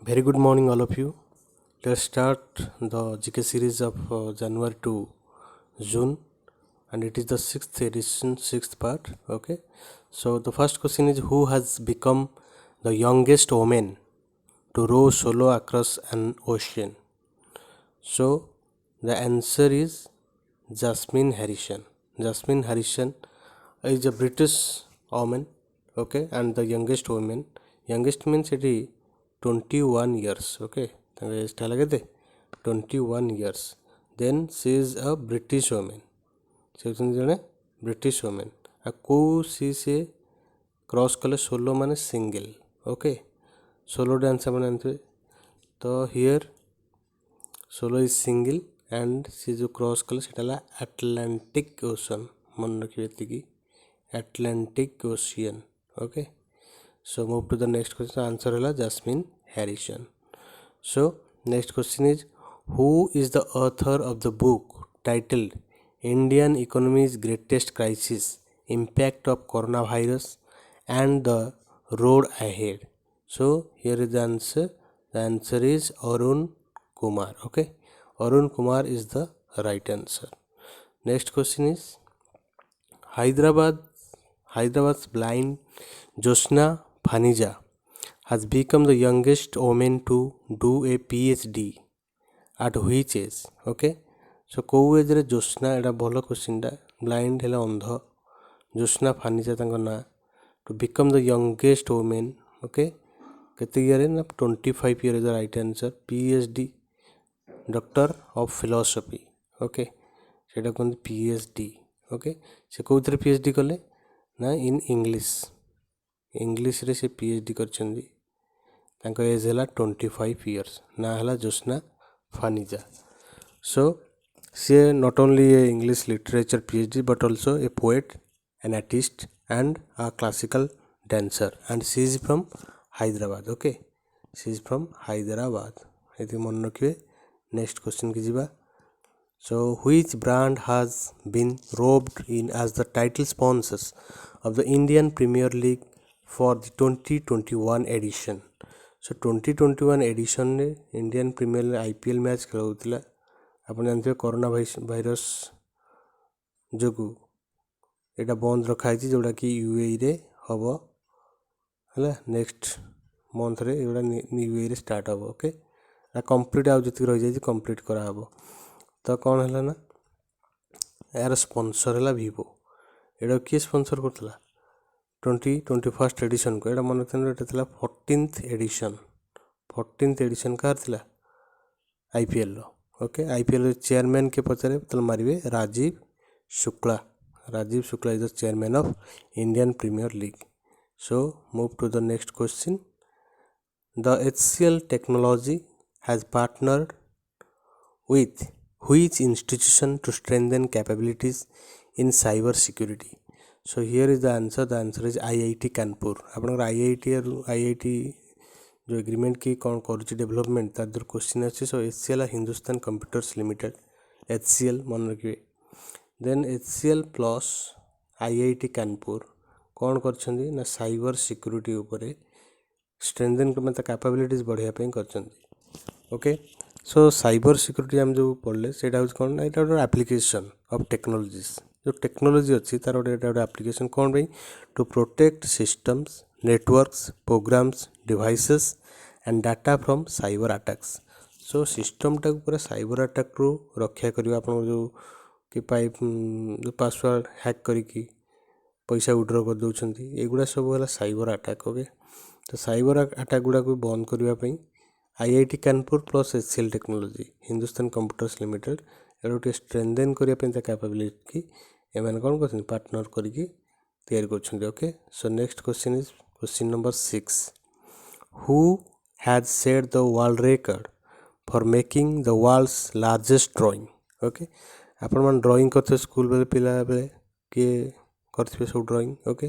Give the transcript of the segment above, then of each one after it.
Very good morning, all of you. Let's start the GK series of January to June, and it is the sixth edition, sixth part. Okay, so the first question is, who has become the youngest woman to row solo across an ocean? So the answer is Jasmine Harrison. Jasmine Harrison is a British woman, okay, and the youngest woman. Youngest means it is 21 years, okay. ତାଙ୍କ ଏଜ୍ଟା ହେଲା କେତେ 21 years. Then she is a British woman. ସେ ହେଉଛନ୍ତି ଜଣେ British woman. ଆଉ କେଉଁ ସେ cross କଲେ ସୋଲୋ ମାନେ ସିଙ୍ଗଲ, ଓକେ. ସୋଲୋ ଡ୍ୟାନ୍ସ ଆପଣ ଜାଣିଥିବେ, ତ here solo is single and ସେ ଯେଉଁ କ୍ରସ୍ କଲେ ସେଇଟା ହେଲା ଆଟଲାଣ୍ଟିକ୍ ଓସନ୍. ମନେ ରଖିବେ ଏତିକି, Atlantic ocean, okay. So move to the next question. Answer ହେଲା Jasmine Harrison. So next question is, who is the author of the book titled Indian Economy's Greatest Crisis, Impact of Coronavirus and the Road Ahead? So here is the answer. The answer is Arun Kumar. Okay, Arun Kumar is the right answer. Next question is, Hyderabad's blind Josna Phanija has become the youngest woman to do a PhD at which age? Okay, so କେଉଁ ଏଜ୍ରେ ଜୋସ୍ନା, ଏଇଟା ଭଲ କ୍ୱେଶ୍ଚିନ୍ଟା, blind ହେଲେ ଅନ୍ଧ, ଜୋସ୍ନା ଫାନିଜା ତାଙ୍କ ନାଁ, to become the youngest woman, okay, କେତେ ଇୟର୍ରେ ନା 25 year is the right answer. PhD doctor of philosophy, okay, ସେଇଟା କୁହନ୍ତି PhD, ଓକେ. ସେ କେଉଁଥିରେ PhD କଲେ ନା ଇନ୍ ଇଂଲିଶରେ ସେ PhD କରିଛନ୍ତି. ତାଙ୍କ ଏଜ୍ ହେଲା 25 ଇୟର୍ସ. ନାଁ ହେଲା ଜୋସ୍ନା ଫାନିଜା. ସୋ ସିଏ not only A English literature PhD but also A poet, an artist and a classical dancer, and she is from Hyderabad. Okay, she is from Hyderabad. ଏତିକି ମନେ ରଖିବେ. ନେକ୍ସଟ କ୍ୱେଶ୍ଚିନ୍ କି ଯିବା. So which brand has been roped in as the title sponsors of the Indian Premier League for the 2021 edition? So 2021 editionରେ Indian premier league IPL match ଖେଳ ହେଉଥିଲା. ଆପଣ ଜାଣିଥିବେ କରୋନା ଭାଇରସ୍ ଯୋଗୁଁ ଏଇଟା ବନ୍ଦ ରଖାହେଇଛି, ଯେଉଁଟାକି UAEରେ ହେବ ହେଲା. ନେକ୍ସଟ ମନ୍ଥରେ ଏଗୁଡ଼ା UAEରେ ଷ୍ଟାର୍ଟ ହେବ. ଓକେ, ଏଇଟା କମ୍ପ୍ଲିଟ୍, ଆଉ ଯେତିକି ରହିଯାଇଛି କମ୍ପ୍ଲିଟ୍ କରାହେବ. ତ କ'ଣ ହେଲା ନା, ଏହାର ସ୍ପନ୍ସର ହେଲା ଭିଭୋ. ଏଇଟା କିଏ ସ୍ପନ୍ସର କରୁଥିଲା 2021 ଏଡ଼ିସନ୍କୁ? ଏଇଟା ମନେ ରଖିଥାନ୍ତୁ, ଏଇଟା ଥିଲା 14th ଏଡ଼ିସନ୍. 14th ଏଡ଼ିସନ୍ କାହାର ଥିଲା? IPLର. ଓକେ, IPLର ଚେୟାରମ୍ୟାନ୍ କିଏ ପଚାରେ ତାହେଲେ ମାରିବେ Rajiv Shukla. Rajiv Shukla is the chairman of Indian Premier League. So move to the next question. The HCL Technology has partnered with which institution to strengthen capabilities in cyber security? So here is the answer. The answer is IIT Kanpur. ଆପଣଙ୍କର IIT जो agreement की कौन करुच्ची development तार जो question अच्छे. So HCL Hindustan Computers Limited, HCL मन रखिए. Then HCL plus IIT Kanpur कौन करछंदी ना साइबर सिक्योरिटी उपरे स्ट्रेंथन मतलब कैपेबिलिटीज बढ़ाया करछंदी. ओके, सो साइबर सिक्योरिटी हम जो पढ़ले सेटा हूँ कौन ना, यहाँ गोटे एप्लिकेशन ऑफ टेक्नोलॉजीज. जो टेक्नोलॉजी अच्छी तार गोटे एप्लिकेशन कौन भाई, to protect systems, networks, programs, devices and data from cyber attacks. So सिस्टमटा पूरा साइबर अटैक रू रक्षा करवा. आप जो कि पाइप पासवर्ड हैक करिकी पैसा विड्र कर दउछंती, एगुड़ा सब है साइबर अटैक. ओके, तो साइबर अटैक गुड़ा को बंद करने IIT Kanpur plus HCL technology Hindustan Computers limited एटा गोटे स्ट्रेंथन करने कैपेबिलिटी की एम कौन कर पार्टनर करके तैयारी कर. Okay, so next question is question number 6. Who has set the world record for making the world's largest drawing? Okay, आपण मैंने ड्रॉइंग करते स्कूल बेले पिला बेले किए करते सब ड्रॉइंग. ओके,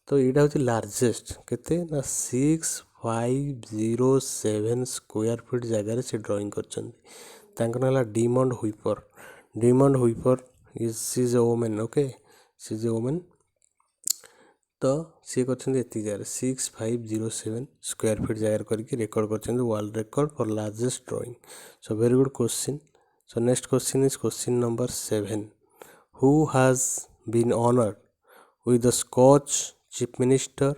तो यहाँ हूँ लार्जेस्ट केते ना 6507 स्क्वायर फीट जगार से ड्रॉइंग कर. डिमंड हुइपर. डिमंड हुइपर is a women. Okay, she is a women. तो सी कर जगह 6507 स्क्वायर फीट जगह करके रेकर्ड कर world record for largest drawing. So very good question. So next question is question number 7. Who has been honored with the Scotch Chief Minister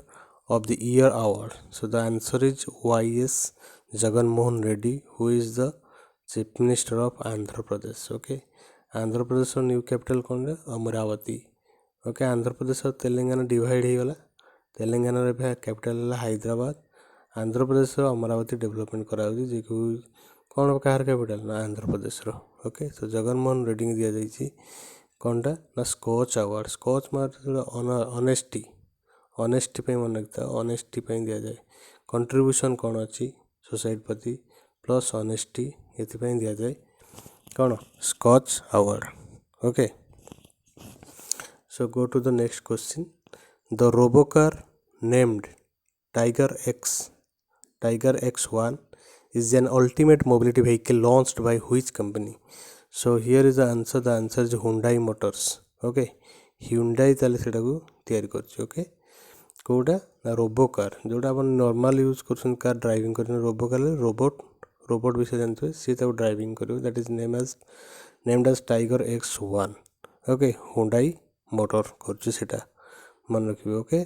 of the Year award? So the answer is Y.S. Jagan Mohan Reddy, who is the Chief Minister of Andhra Pradesh. Okay, Andhra Pradesh new capital कौन है? Amravati. Okay, Andhra Pradesh और Telangana divide हो गला. तेलंगाना रे capital है Hyderabad. Andhra Pradesh Amaravati development कराउछि जे कौन कहार कैपिटल ना आंध्र प्रदेश रो. ओके, सो जगनमोहन रेड्डी दिया जाइछि कौनटा ना Skoch award. Skoch honesty honesty पे मन रखता ऑनेस्टी पे दिया जाए. कंट्रीब्यूशन कौन अच्छी सोसाइटी प्रति प्लस ऑनेस्टी ये दिया जाए कौन Skoch award. Okay, so go to the next question. The robocar named Tiger X1 is an ultimate mobility vehicle launched by which company? So here is the answer. The answer is Hyundai Motors. Okay, Hyundai ताले सेटा को तैयारी करछि. Okay, कोडा ना robocar जोटा अपन normal use करछन कार ड्राइविंग करछन. रोबोकार रोबोट विषय जानते सी ताको ड्राइविंग करियो. That is named as tiger X1. Okay, Hyundai motor करछि सेटा मन रखिबे. Okay,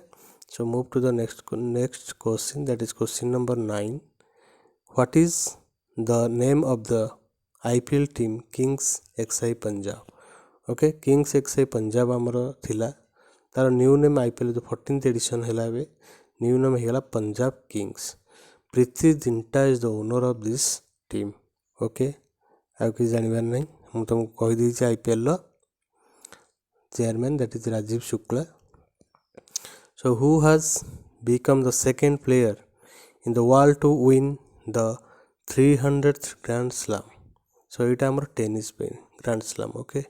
so move to the next question. That is question number 9. What is the name of the IPL team Kings XI Punjab? Okay, Kings XI Punjab आमर थिला तार new name IPL जो 14th addition है new name होगा Punjab Kings. Preity Zinta is the owner of this team. Okay, आ कि जानवर नहीं मुझे तुमको कही दी IPL chairman that is Rajeev Shukla. So who has become the second player in the world to win the 300th grand slam? So यहाँ आम टेनिस पे ग्रैंड स्लैम. ओके,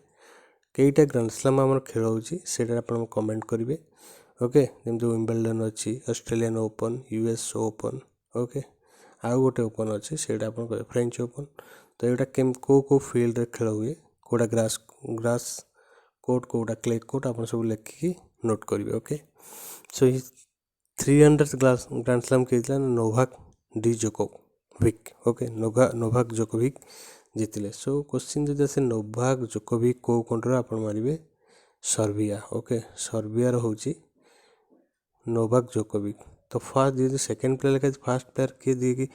कईटा ग्रैंड स्लैम आम खेल होटा आप कमेंट करेंगे. ओके, जमी विम्बलडन अच्छी, Australian open, US open. Okay, आउ गोटे ओपन अच्छी से फ्रेंच ओपन. तो यहाँ कौ फील्ड रे खेल हुए, कौटा ग्रास कोर्ट कौटा क्ले कोर्ट आप सब लिखिकी नोट करेंगे. Okay, so 300th grand slam किए Novak Djokovic. Okay, Novak Djokovic जीतिले. सो क्वेश्चन जब आसे नोवाक जोकोविक को कंट्री आप मारे सर्बिया. ओके, सर्बिया हूँ नोवाक जोकोविक. तो फास्ट जी सेकेंड प्लेयर लिखा फास्ट प्लेयर किए दिए कि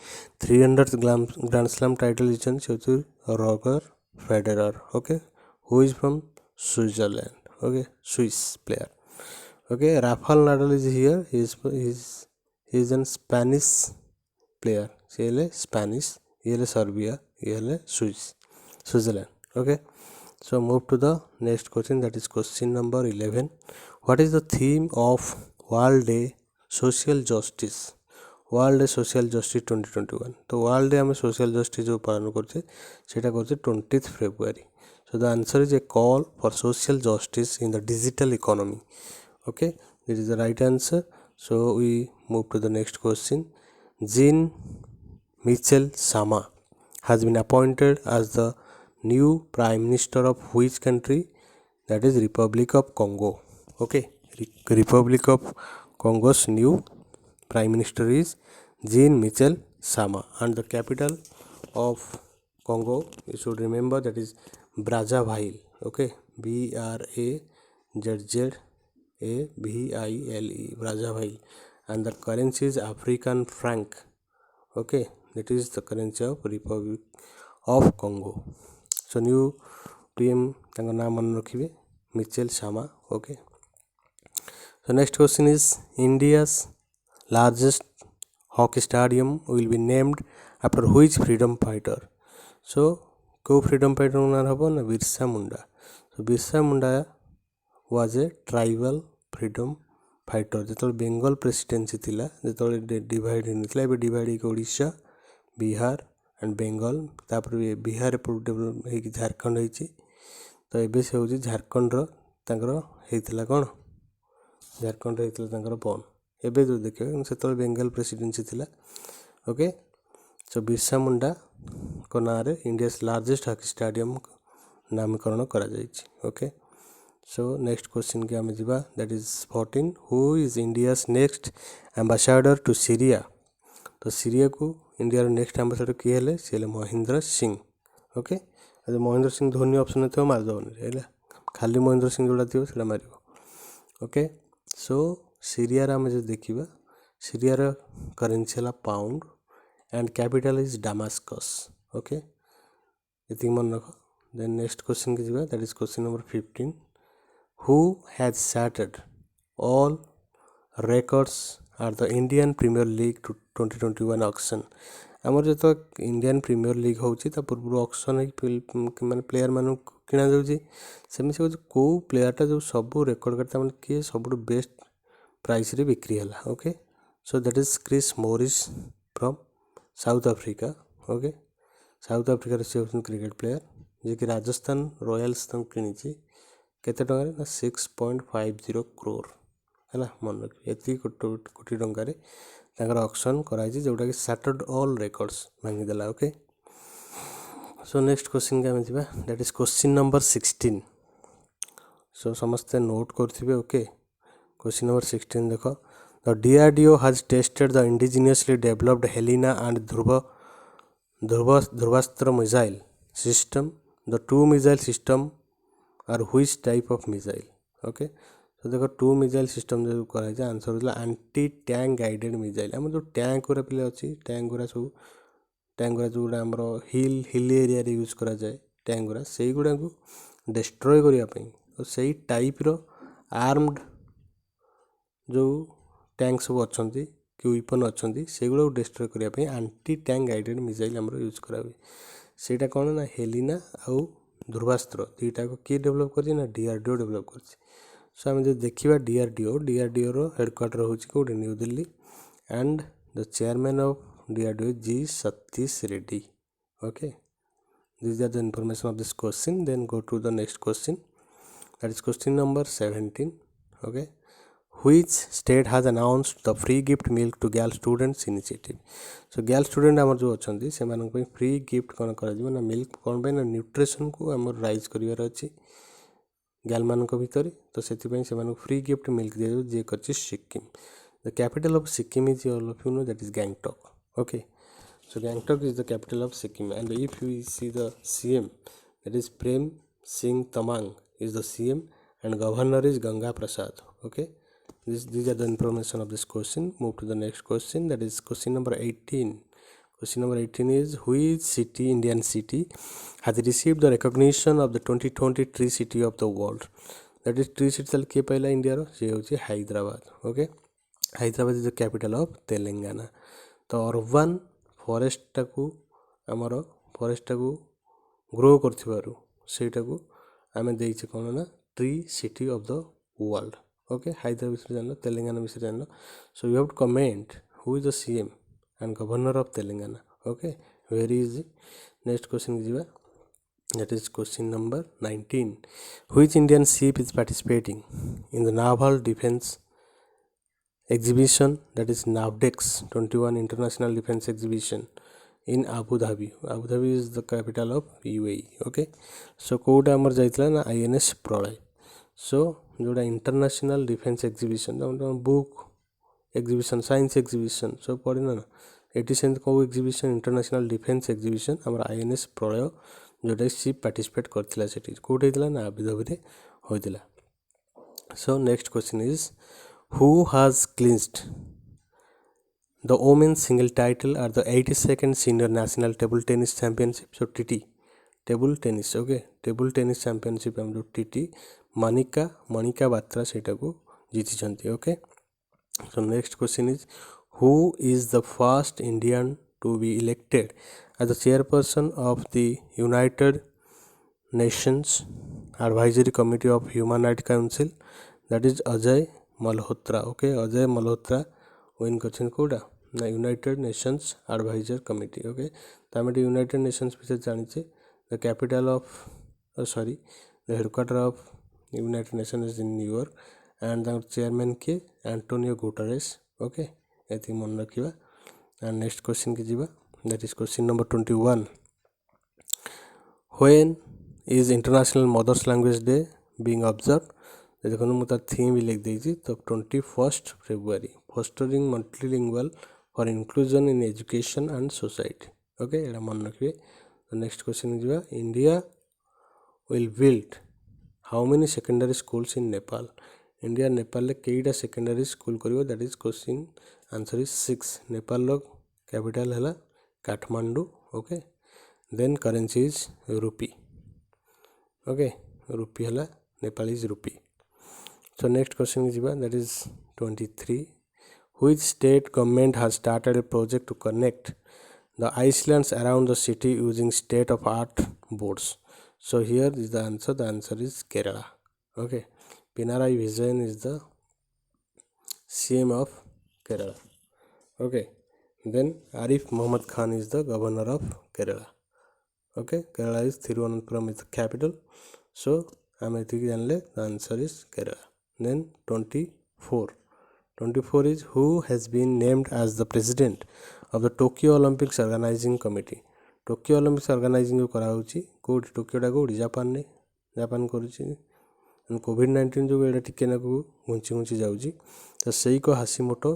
300th ग्रैंड स्लैम टाइटल जीतते Roger Federer. Okay, who is from Switzerland. Okay, Swiss player. Okay, Rafale Nadal is here. he is an Spanish player. सी हेले Spanish, ये हेले सर्बिया, ये हेले Switzerland. Okay, so move to the next question. That is question number 11. What is the theme of World Day Social Justice? World day social justice 2021. तो world day आम social justice जो पालन करते 20th February. So the answer is a call for social justice in the digital economy. Okay, this is the right answer. So we move to the next question. Jean Michel Sama has been appointed as the new Prime Minister of which country? That is Republic of Congo. Okay, Republic of Congo's new Prime Minister is Jean Michel Sama, and the capital of Congo, you should remember, that is Brazzaville. Okay, BRAZZAVILE, Brazzaville, and the currency is African franc. Okay, that is the currency of Republic of Congo. So new PM तांका नाम मन रखिए Mitchell Sama. Okay, so next question is India's largest hockey stadium will be named after which freedom fighter? So को freedom fighter नाम हबो ना Birsa Munda. So Birsa Munda was a tribal freedom fighter. जो Bengal presidency थिला जो डिवाइड होता है डिवाइड ओडिशा, बिहार एंड बेंगल, तापर बिहार डेवलप झारखंड होती. तो ये से हूँ झारखंड होता कौन झारखंड होता बन एवं जो देखिए से बेंगल प्रेसिडेंसी थिला. ओके, सो बिरसा मुंडा को ना इंडिया लार्जेस्ट हॉकी स्टेडियम नामकरण करा जायछि. ओके, सो नेक्स्ट क्वेश्चन के आम जा that is 14 who is India's next ambassador to Syria. तो सीरिया को इंडिया नेक्स्ट एम्बासाडर किए हेले सी हेले महेंद्र सिंह। ओके महेंद्र सिंह धोनी ऑप्शन थो मारदेवनी है खाली महेंद्र सिंह जोड़ा थी से मार। ओके सो सीरिया आम जो देखा सीरियार करेन्सी है pound and capital is Damascus. Okay ये मन रख। देन नेक्स्ट क्वेश्चन की जा that is question number 15 who has shattered all records are the Indian Premier League 2021 auction. आमर जो इंडियन प्रीमियर लीग होची ता पूर्व ऑक्शन माने प्लेयर मान किना जाउची सेमि से को प्लेयरटा जो सब रेकर्ड करता माने किए सब बेस्ट प्राइस रे बिक्री हला। Okay so that is Chris Morris from South Africa. Okay South Africa से होछन क्रिकेट प्लेयर जे कि राजस्थान रॉयल्स तम किनिची केते टंका ना 6.50 करोड़ है मन रखिए ये कोटी टंकार ऑक्शन कराई जोटा कि सैटर्ड ऑल रिकॉर्ड्स भांगीदेला। ओके सो नेक्स्ट क्वेश्चन के आम जा that is question number 16। So समस्ते नोट करेंगे। ओके क्वेश्चन नंबर 16 देख the DRDO has tested the indigenously developed Helena and Dhruvastra missile system. The two missile system are which type of missile? Okay तो देखो to missile system जो कराई answer होता anti tank guided missile आम जो tank गुरा पे अच्छी टैंक गुरा सब टैंक गुरा जो आमर हिल एरिया यूज करा जाए टैंक गुरा से गुड़ा को डिस्ट्रॉय करने तो सही टाइप रो आर्म्ड जो टैंक सब अच्छा कि वेपन अच्छा से गुड़ा डिस्ट्रॉय करने एंटी टैंक गाइडेड मिसाइल आमर यूज करा हुए सेटा कौन ना हेलिना आउ ध्रुवास्त्र दुईटा को किए डेभलप कर DRDO डेभलप कर। सो आम जो देखा DRDO रो हेडक्वार्टर हूँ कौटे new Delhi and the chairman of DRDO G Satish Reddy. Okay this are the information of this question. Then go to the next question that is question number 17। Okay which state has announced the free gift milk to girl students initiative. So girl student आमर जो अच्छा से free gift कौन कर milk कौन ना nutrition को आम राइज करार अच्छी गर्ल मान भितर तो से फ्री गिफ्ट मिल्क दिया जी कर Sikkim. The capital of Sikkim is all of you know that is Gangtok. Okay so Gangtok is the capital of Sikkim and if you see the CM that is Prem Singh Tamang is the CM and governor is Ganga Prasad. Okay these are the information of this question. Move to the next question that is question number 18. Question number 18 is which city Indian city has received the recognition of the 2020 tree city of the world. That is tree city किए पहला India रो से होची Hyderabad. Okay Hyderabad is the capital of Telangana. तो urban forest को आमर forest को grow करथिबारु सेटा को आमे देइछे कोन ना tree city of the world. Okay Hyderabad विषय जान तेलंगाना विषय जान so you have to comment who is the CM and governor of Telangana. Okay very easy. Next question की that is question number 19 which Indian ship is participating in the naval defence exhibition that is NAVDEX 21 International Defense Exhibition in Abu Dhabi. Abu Dhabi is the capital of UAE. Okay so कोड आमर जाइतला ना INS Pralay. सो जोड़ा international defence exhibition book exhibition science exhibition सब पढ़ी ना ये से कौ एग्जीबिशन इंटरनेशनल डिफेंस एग्जीबिशन आम INS प्रलय जोटा शिप पार्टिसिपेट करथिला सेठी कोड हेतला ना आबू धाबी होइतिला। So next question is who has clinched the women's single title at the 82nd senior national table tennis championship. So TT table tennis. Okay table tennis championship हम जो TT Manika Batra सेटा को जीती चंती। Okay so next question is who is the first Indian to be elected as the chairperson of the United Nations Advisory Committee of Human Rights Council. That is Ajay Malhotra. Okay Ajay Malhotra विन कर कौटा ना united nations advisor committee. Okay तो आम united nations विषय जाचे the capital of sorry the headquarter of united nation is in New York and chairman किए Antonio Guterres. Okay ये मन रखा एंड नेक्स्ट क्वेश्चन की जीवा that is question number 21 when is international mothers language day being observed देखो ମୁଁ ତାର theme भी लिख ଦେଇଛି तो 21 February fostering multilingual for inclusion in education and society okay एटा मन रखिए तो नेक्स्ट क्वेश्चन ଯିବା India will build how many secondary schools in Nepal India Nepal केईटा सेकेंडरी स्कूल करिवो that is question answer is 6 Nepal रो कैपिटल हैला Kathmandu okay then currency is rupee okay rupee हैला Nepal is rupee so next question ଯିବା that is 23 which state government has started a project to connect the islands around the city using state of art boards so here is the answer is Kerala okay Pinarayi Vijayan is the CM of Kerala okay then Arif Muhammad Khan is the governor of Kerala okay Kerala is Thiruvananthapuram is the capital so amethi janle the answer is Kerala then 24 is who has been named as the president of the Tokyo Olympics organizing committee Tokyo Olympics organizing करा होची code Tokyo टा code Japan करूची कोविड-19 जो एटा टिके ना को घुंची जाउची तो सेई को Hashimoto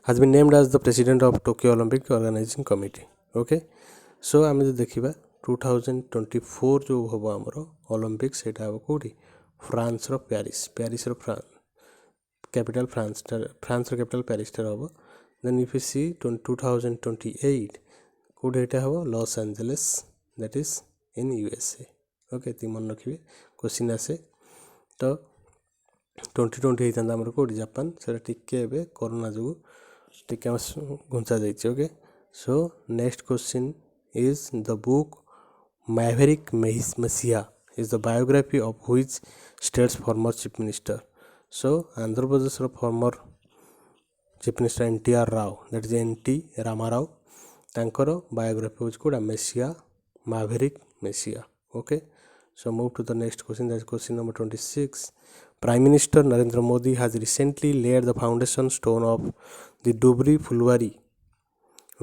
has been named as the president of Tokyo Olympic organizing committee okay so आमे जो देखिबा 2024 जो होबो हमरो ओलंपिक्स सेटा हो कोडी फ्रांस रो पेरिस रो कैपिटल फ्रांस रो कैपिटल पेरिस रो होबो then if you see 2028 code एटा हो Los Angeles that is in USA okay ती मन रखिबे क्वेश्चन आसे तो 2020 हेतंदा हमर कोडी जापान सेटा टिके एबे कोरोना जो टिके घुंचा जाइछ okay so next question is the book Maverick Messiah is the biography of which state's former chief minister so Andhra Pradesh ro former chief minister NTR Rao that is NT Ramarao tankoro biography was called Maverick Messiah okay so move to the next question that is question number 26 Prime Minister Narendra Modi has recently laid the foundation stone of the Dubri Fulwari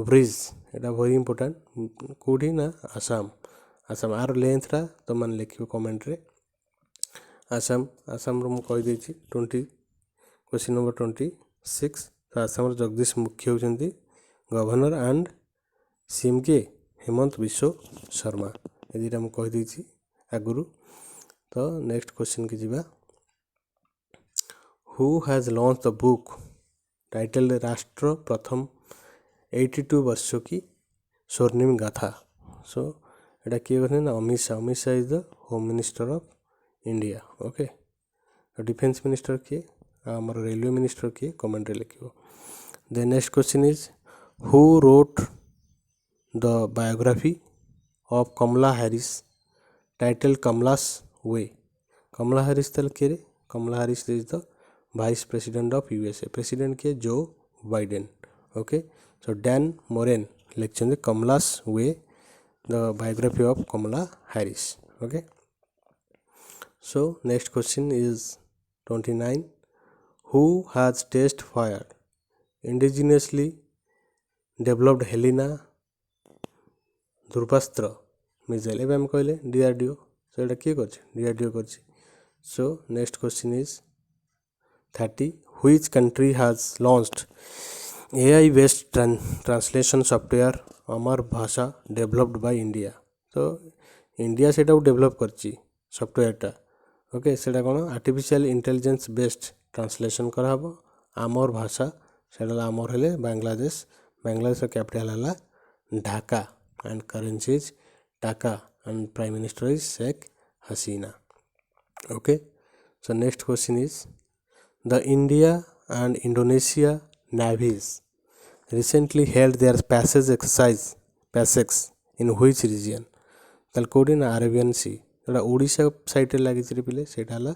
bridge Etah very important कोडी ना Assam are length रा तो मन लिखियो comment रे आसाम रो मु कहि देछि 20 क्वेश्चन नंबर 26 तो आसाम रो Jagdish Mukhi होचंती governor and CM के हेमंत बिश्व शर्मा ए दिटा मु कहि देछि आगुरु तो नेक्स्ट क्वेश्चन के जिबा who has launch the book title राष्ट्र प्रथम 82 वर्षों की स्वर्णिम गाथा सो एटा किए कहने ना Amit Shah is the home minister of India okay defence minister किए आमर रेलवे मिनिस्टर किए कमेंट रे लिखियो the next question is who wrote the biography of Kamala Harris title Kamala's way Kamala Harris तल के रे Kamala Harris is the vice president of USA president के Joe Biden okay so Dan Moren lecture Kamala's way the biography of Kamala Harris okay so next question is 29 who has test fired indigenously developed Helena Dhurvastra missile एबे हम कहले DRDO so एटा के करछि DRDO करछि so next question is 30 which country has launched AI based translation software अमर भाषा developed by India तो India सेटा develop करछि सॉफ्टवेयर टा ओके सेटा कोन आर्टिफिशियल इंटेलिजेंस बेस्ड ट्रांसलेशन करा हबो आमर भाषा सेटा आमर हेले बांग्लादेश कैपिटल हला Dhaka and currency is taka and prime minister is Sheikh Hasina okay so next question is the India and Indonesia navies recently held their passage exercise PASEX in which region तलकोडी ना Arabian सी जोटा ओडिशा साइड रे लागि छि पिले सेटा हला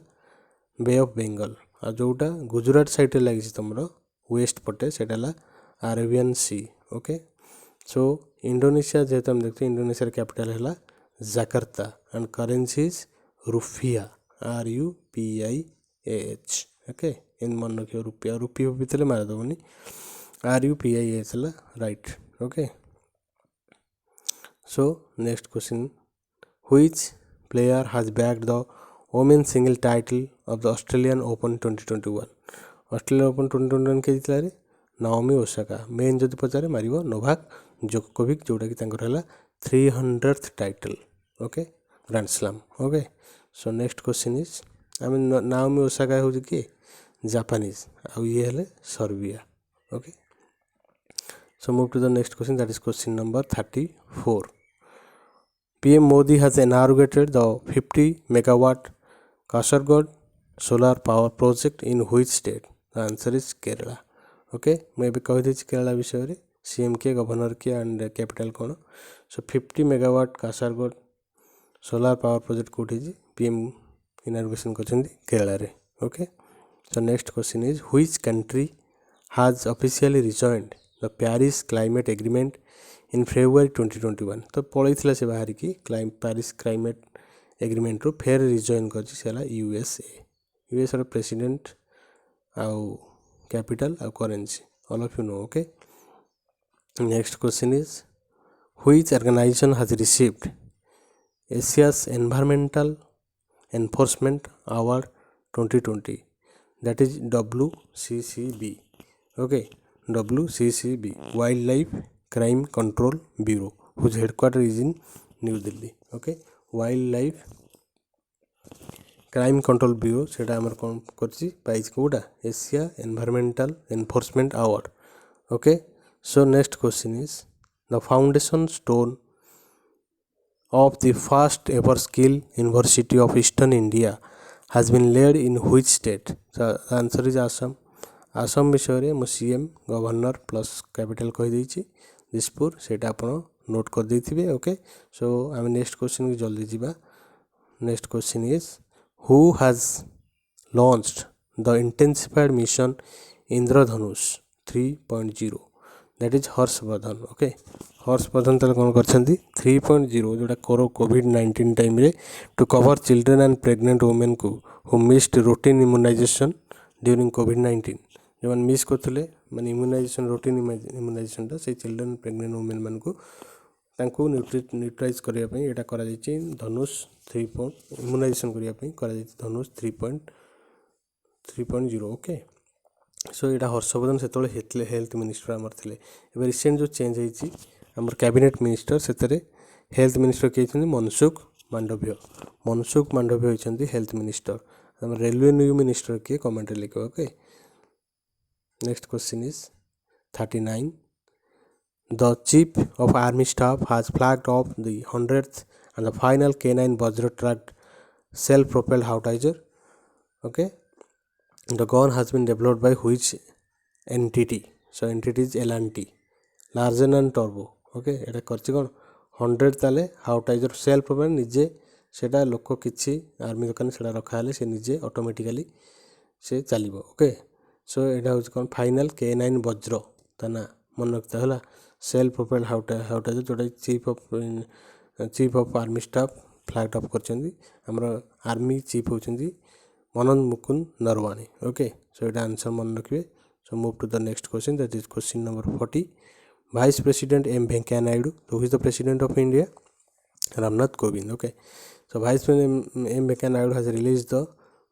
बे ऑफ बेंगल आ जोटा गुजरात साइड रे लागि छि तमरो वेस्ट पटे सेटा हला अरेबियन सी ओके सो इंडोनेशिया जे तुम देखते इंडोनेशिया कैपिटल हला जकार्ता एंड करेंसी इज रुपिया RUPIAH ओके इन मन रखियो रुपया भीतर मार दबनी RUPIAH हला right okay so next question which player has bagged the women single title of the Australian Open 2021. Australian Open 2021 किए जितला रे नाओमी ओसाका मेन जदि पचारे मारिबो नोवाक जोकोविक जोटा कि तांकर हला 300th title okay grand slam okay so next question is I mean Naomi Osaka हो कि जापानीज आ ये हेले Serbia okay so move to the next question, that is question number 34. PM Modi has inaugurated the 50 megawatt Kasargod solar power project in which state? The answer is Kerala. Okay, मैं भी कह दी केरला विषय रे CM के governor के and capital कौन सो 50 megawatt Kasaragod solar power project कोठी जी PM inauguration करछन्ती Kerala रे okay so next question is which country has officially rejoined the Paris Climate Agreement in February 2021 तो पळैथिला से बाहर की Paris Climate Agreement रो फेर रिजॉइन करछि सेला यूएसए रो प्रेसिडेंट आउ कैपिटल आउ currency all of you know okay next question is which organisation has received Asia's Environmental Enforcement Award 2020 that is WCCB okay WCCB Wildlife Crime Control Bureau whose headquarter is in New Delhi okay Wildlife Crime Control Bureau सेटा हमर कोन करछि prize कोडा Asia environmental enforcement award okay so next question is the foundation stone of the first ever skill university of eastern India has been laid in which state so the answer is Assam Assam विषय मो CM governor plus capital कही देछि दिसपुर सेटा आपण note कर देथिबे okay so आम next question की जल्दी जीवा next question is who has launched the intensified mission Indradhanush 3.0 that is Harshvardhan okay Harshvardhan तले कोन करछंती 3.0 जोटा कोविड-19 टाइम रे to cover children and pregnant women को who missed routine immunisation during कोविड-19 जो मिस करते माने इम्यूनाइजेशन रूटीन इम्यूनाइजेशन से चिल्ड्रन प्रेग्नेंट वुमेन मान को न्यूट्राइज करने यहाँ करा धनुष 3 इम्यूनाइजेशन करने धनुष 3.0 ओके सो यहाँ हर्षवर्धन से हेल्थ मिनिस्टर आमर थे एवं रिसेंट जो चेंज होती आमर कैबिनेट मिनिस्टर से हेल्थ मिनिस्टर किए मनसुख मांडव्य होती health minister railway new minister किए कमेंट लिख okay next question is 39 the chief of army staff has flagged off the 100th and the final K9 Vajra tracked self-propelled howitzer okay the gun has been developed by which entity so entity is L&T larger than turbo okay एटा करछि कोन 100 ताले हाउटाइजर self propelled निजे सेटा लोक किछि army दुकान सेटा रखा हले से निजे ऑटोमेटिकली से चलिबो ओके सो एटा होछ कोन फाइनल K9 वज्र तना मन रखता हला सेल्फ प्रोपेल्ड हाउटाइजर जोटा chief of army staff flag off करछंदी हमर आर्मी चीफ होछंदी मनोज मुकुंद नरवानी ओके सो एटा आंसर मन रखिबे so move to the next question that is question number 40 Vice President M. Venkaiah Naidu, who is the President of India? Ramnath Kovind. Okay. So Vice President M. Venkaiah Naidu has released the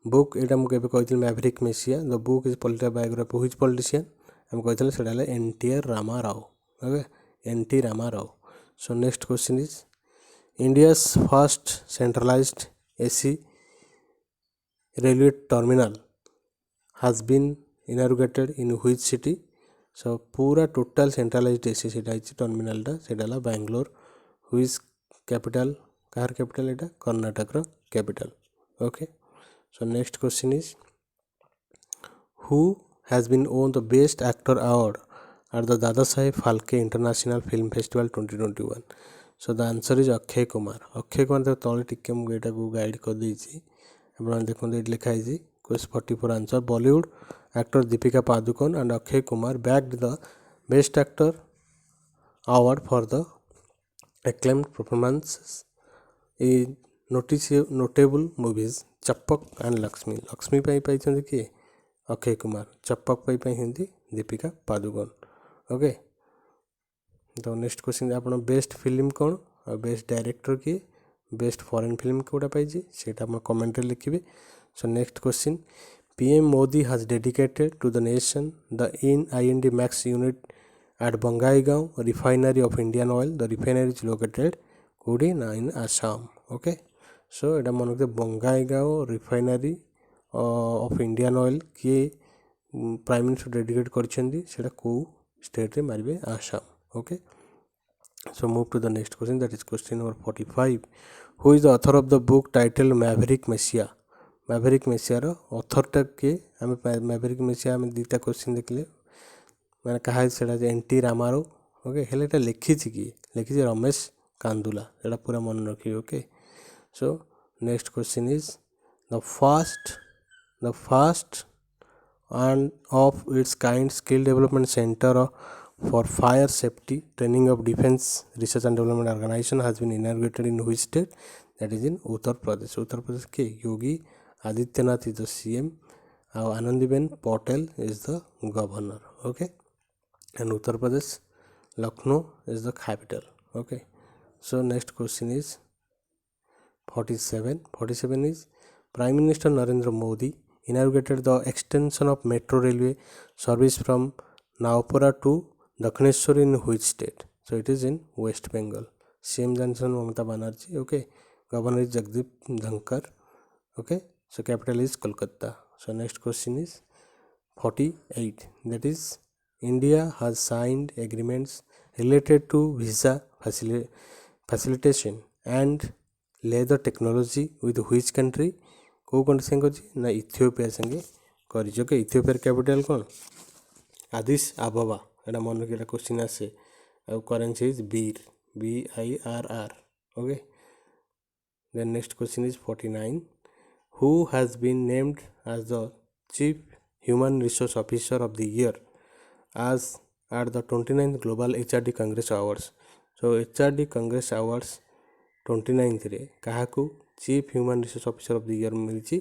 book. It am कहते Maverick Messiah. The book is political biography. Which politician? हम कहते सेटा है N.T. Rama Rao. Okay. N.T. Rama Rao. So next question is India's first centralized AC railway terminal has been inaugurated in which city? सो पूरा total centralised AC सेटा टर्मिनालटा सेटा बैंगलोर हुईज capital कार कैपिटल एटा कर्नाटक रो capital okay so next question is who has been won the best actor award at the Dada Saheb Phalke international film festival 2021 so the answer is Akshay Kumar तले टिके मुझे यहाँ को गाइड कर देछि आप देखो ये लिखाई question 44 answer Bollywood actor Deepika Padukone and Akshay Kumar bagged the Best Actor award for the acclaimed performances in notable movies Chappak and Lakshmi. Lakshmi पाई पाइछन्ति कि अक्षय कुमार, चप्पक पाई हिंदी दीपिका पादुकोण. ओके तो नेक्स्ट क्वेश्चन आपन बेस्ट फिल्म कौन और बेस्ट डायरेक्टर किए बेस्ट फॉरेन फिल्म कोटा पाइछि सेटा हम कमेंट रे लिखिबे। So next question, PM Modi has dedicated to the nation the IND Max unit at Bongaigaon refinery of Indian oil. The refinery is located कोडी ना इन आसाम। ओके, सो एटा मन रखते Bongaigaon refinery of Indian Oil किए prime minister dedicate करछन्ती सेटा को state रे मारिबे Assam. Okay, so move to the next question, that is question number 45. Who is the author of the book titled Maverick Messiah? Maverick Messiah row author टा के हमें Maverick Messiah में दीटा question देखले मैंने कहा सेटा NT रामाराव। ओके, हेले एटा लिखिछि कि लिखिछि रमेश कांदुला, एटा पूरा मन रखियो। Okay, so next question is the first and of its kind skill development center for fire safety training of defense research and development organization has been inaugurated in which state? That is in Uttar Pradesh. Uttar Pradesh के Yogi Adityanath is the CM and Anandiben Patel is the governor. Okay, and Uttar Pradesh Lucknow is the capital. Okay, so next question is 47 is Prime Minister Narendra Modi inaugurated the extension of metro railway service from Naupara to Dakshineshwar in which state? So it is in West Bengal. CM Johnson Mamata Banerjee. Okay, governor is Jagdeep Dhankar. Okay, so capital is Kolkata. So next question is 48, that is India has signed agreements related to visa facilitation and leather technology with which country? को country संगे ना Ethiopia संगे करी। Okay, Ethiopia capital कौन? आदिस आबाबा। एटा मन के question आसे। और currency is birr, BIRR। Okay, then next question is 49, who has been named as the chief human resource officer of the year as at the 29th Global HRD Congress Awards? So HRD Congress Awards 29th रे काहाकू chief human resource officer of the year मिली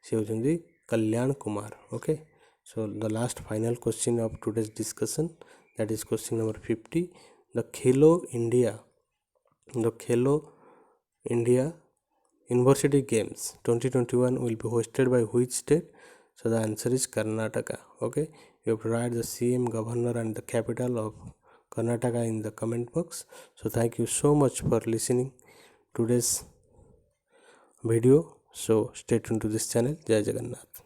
से होचंदी Kalyan Kumar. Okay, so the last final question of today's discussion, that is question number 50, the Khelo India University Games 2021 will be hosted by which state? So the answer is Karnataka. Okay, you have to write the CM, governor and the capital of Karnataka in the comment box. So thank you so much for listening today's video. So stay tuned to this channel. Jai Jagannath.